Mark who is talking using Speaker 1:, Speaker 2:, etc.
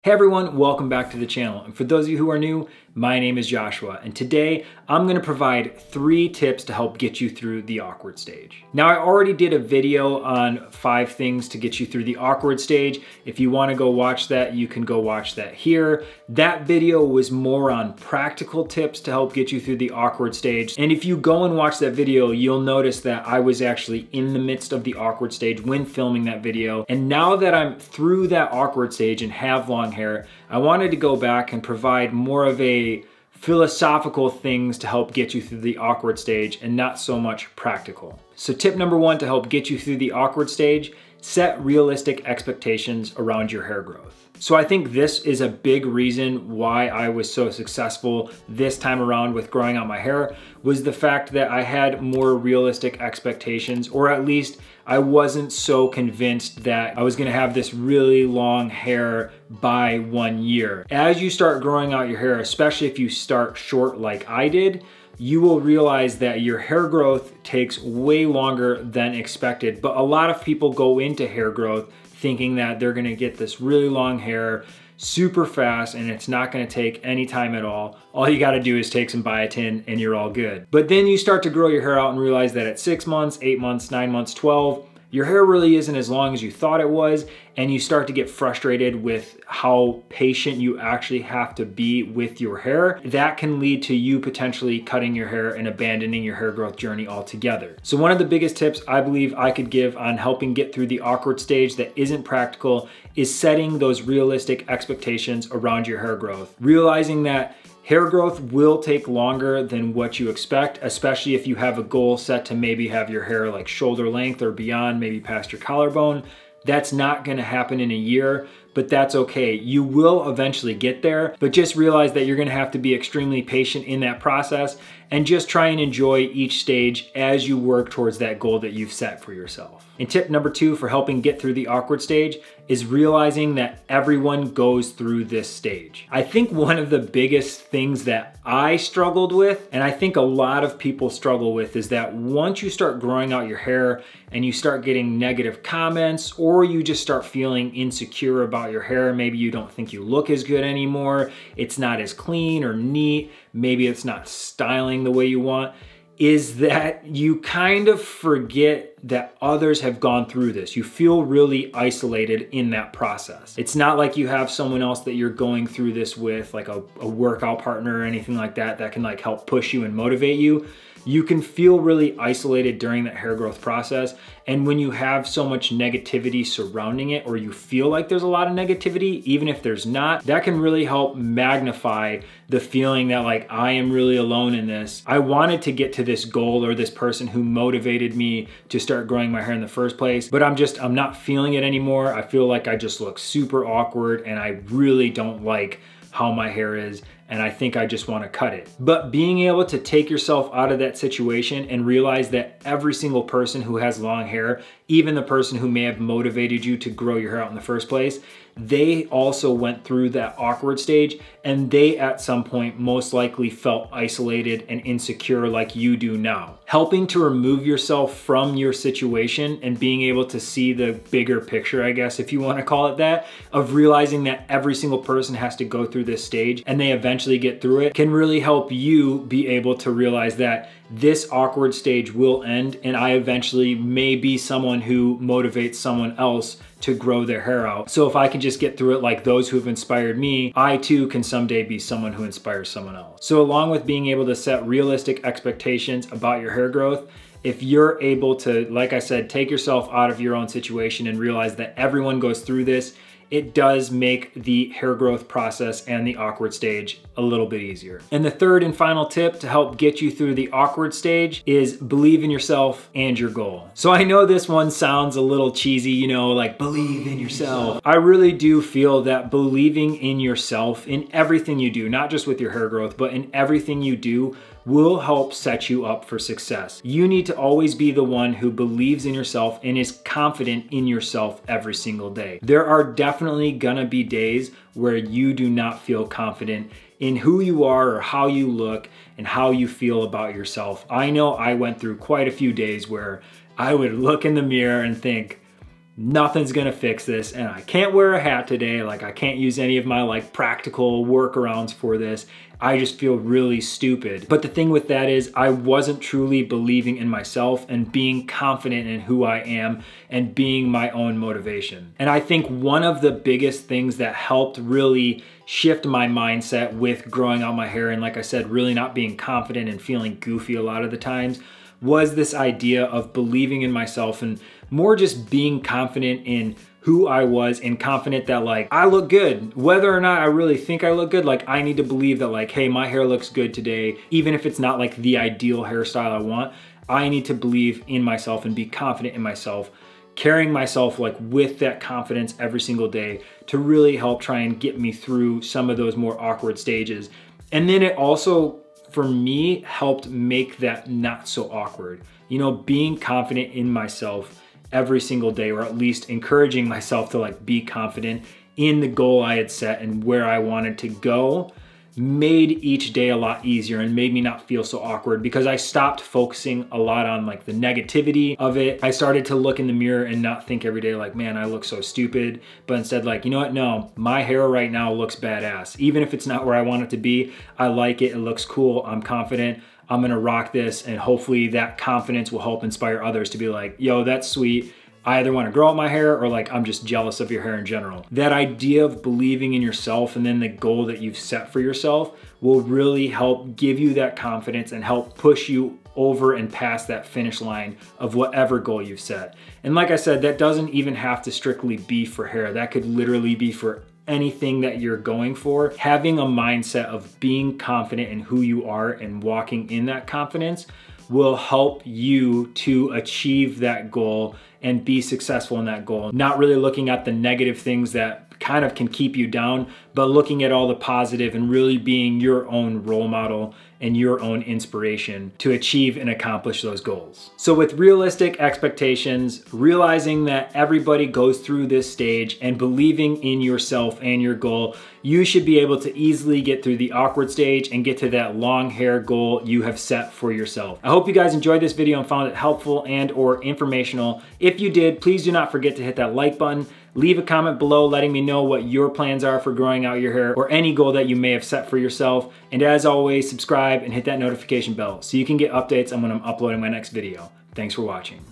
Speaker 1: Hey everyone, welcome back to the channel. And for those of you who are new, my name is Joshua, and today I'm gonna provide 3 tips to help get you through the awkward stage. Now, I already did a video on 5 things to get you through the awkward stage. If you wanna go watch that, you can go watch that here. That video was more on practical tips to help get you through the awkward stage. And if you go and watch that video, you'll notice that I was actually in the midst of the awkward stage when filming that video. And now that I'm through that awkward stage and have long hair, I wanted to go back and provide more of a philosophical things to help get you through the awkward stage and not so much practical. So tip number 1 to help get you through the awkward stage, set realistic expectations around your hair growth. So I think this is a big reason why I was so successful this time around with growing out my hair, was the fact that I had more realistic expectations, or at least I wasn't so convinced that I was gonna have this really long hair by 1 year. As you start growing out your hair, especially if you start short like I did, you will realize that your hair growth takes way longer than expected. But a lot of people go into hair growth thinking that they're gonna get this really long hair super fast and it's not gonna take any time at all. All you gotta do is take some biotin and you're all good. But then you start to grow your hair out and realize that at 6 months, 8 months, 9 months, 12, your hair really isn't as long as you thought it was, and you start to get frustrated with how patient you actually have to be with your hair. That can lead to you potentially cutting your hair and abandoning your hair growth journey altogether. So one of the biggest tips I believe I could give on helping get through the awkward stage that isn't practical is setting those realistic expectations around your hair growth. Realizing that hair growth will take longer than what you expect, especially if you have a goal set to maybe have your hair like shoulder length or beyond, maybe past your collarbone. That's not gonna happen in a year, but that's okay. You will eventually get there, but just realize that you're gonna have to be extremely patient in that process and just try and enjoy each stage as you work towards that goal that you've set for yourself. And tip number 2 for helping get through the awkward stage is realizing that everyone goes through this stage. I think one of the biggest things that I struggled with, and I think a lot of people struggle with, is that once you start growing out your hair and you start getting negative comments, or you just start feeling insecure about your hair, maybe you don't think you look as good anymore, it's not as clean or neat, maybe it's not styling the way you want, is that you kind of forget that others have gone through this. You feel really isolated in that process. It's not like you have someone else that you're going through this with, like a workout partner or anything like that, that can like help push you and motivate you. You can feel really isolated during that hair growth process. And when you have so much negativity surrounding it, or you feel like there's a lot of negativity, even if there's not, that can really help magnify the feeling that like, I am really alone in this. I wanted to get to this goal or this person who motivated me to start growing my hair in the first place, but I'm not feeling it anymore. I feel like I just look super awkward and I really don't like how my hair is, and I think I just want to cut it. But being able to take yourself out of that situation and realize that every single person who has long hair, even the person who may have motivated you to grow your hair out in the first place, they also went through that awkward stage, and they at some point most likely felt isolated and insecure like you do now. Helping to remove yourself from your situation and being able to see the bigger picture, I guess, if you want to call it that, of realizing that every single person has to go through this stage and they eventually get through it, can really help you be able to realize that this awkward stage will end, and I eventually may be someone who motivates someone else to grow their hair out. So if I can just get through it like those who have inspired me, I too can someday be someone who inspires someone else. So along with being able to set realistic expectations about your hair growth, if you're able to, like I said, take yourself out of your own situation and realize that everyone goes through this, it does make the hair growth process and the awkward stage a little bit easier. And the third and final tip to help get you through the awkward stage is believe in yourself and your goal. So I know this one sounds a little cheesy, you know, like believe in yourself. I really do feel that believing in yourself in everything you do, not just with your hair growth, but in everything you do, will help set you up for success. You need to always be the one who believes in yourself and is confident in yourself every single day. There are definitely gonna be days where you do not feel confident in who you are or how you look and how you feel about yourself. I know I went through quite a few days where I would look in the mirror and think, nothing's gonna fix this, and I can't wear a hat today, like I can't use any of my like practical workarounds for this. I just feel really stupid. But the thing with that is I wasn't truly believing in myself and being confident in who I am and being my own motivation. And I think one of the biggest things that helped really shift my mindset with growing out my hair and, like I said, really not being confident and feeling goofy a lot of the times was this idea of believing in myself and more just being confident in who I was and confident that like I look good. Whether or not I really think I look good, like I need to believe that like, hey, my hair looks good today. Even if it's not like the ideal hairstyle I want, I need to believe in myself and be confident in myself, carrying myself like with that confidence every single day to really help try and get me through some of those more awkward stages. And then it also, for me, helped make that not so awkward. You know, being confident in myself every single day, or at least encouraging myself to like be confident in the goal I had set and where I wanted to go, made each day a lot easier and made me not feel so awkward because I stopped focusing a lot on like the negativity of it. I started to look in the mirror and not think every day like, man, I look so stupid, but instead like, you know what? No, my hair right now looks badass. Even if it's not where I want it to be, I like it. It looks cool. I'm confident. I'm gonna rock this, and hopefully that confidence will help inspire others to be like, yo, that's sweet. I either wanna grow out my hair or like, I'm just jealous of your hair in general. That idea of believing in yourself and then the goal that you've set for yourself will really help give you that confidence and help push you over and past that finish line of whatever goal you've set. And like I said, that doesn't even have to strictly be for hair. That could literally be for anything that you're going for. Having a mindset of being confident in who you are and walking in that confidence will help you to achieve that goal and be successful in that goal. Not really looking at the negative things that kind of can keep you down, but looking at all the positive and really being your own role model and your own inspiration to achieve and accomplish those goals. So with realistic expectations, realizing that everybody goes through this stage and believing in yourself and your goal, you should be able to easily get through the awkward stage and get to that long hair goal you have set for yourself. I hope you guys enjoyed this video and found it helpful and or informational. If you did, please do not forget to hit that like button. Leave a comment below letting me know what your plans are for growing out your hair or any goal that you may have set for yourself. And as always, subscribe and hit that notification bell so you can get updates on when I'm uploading my next video. Thanks for watching.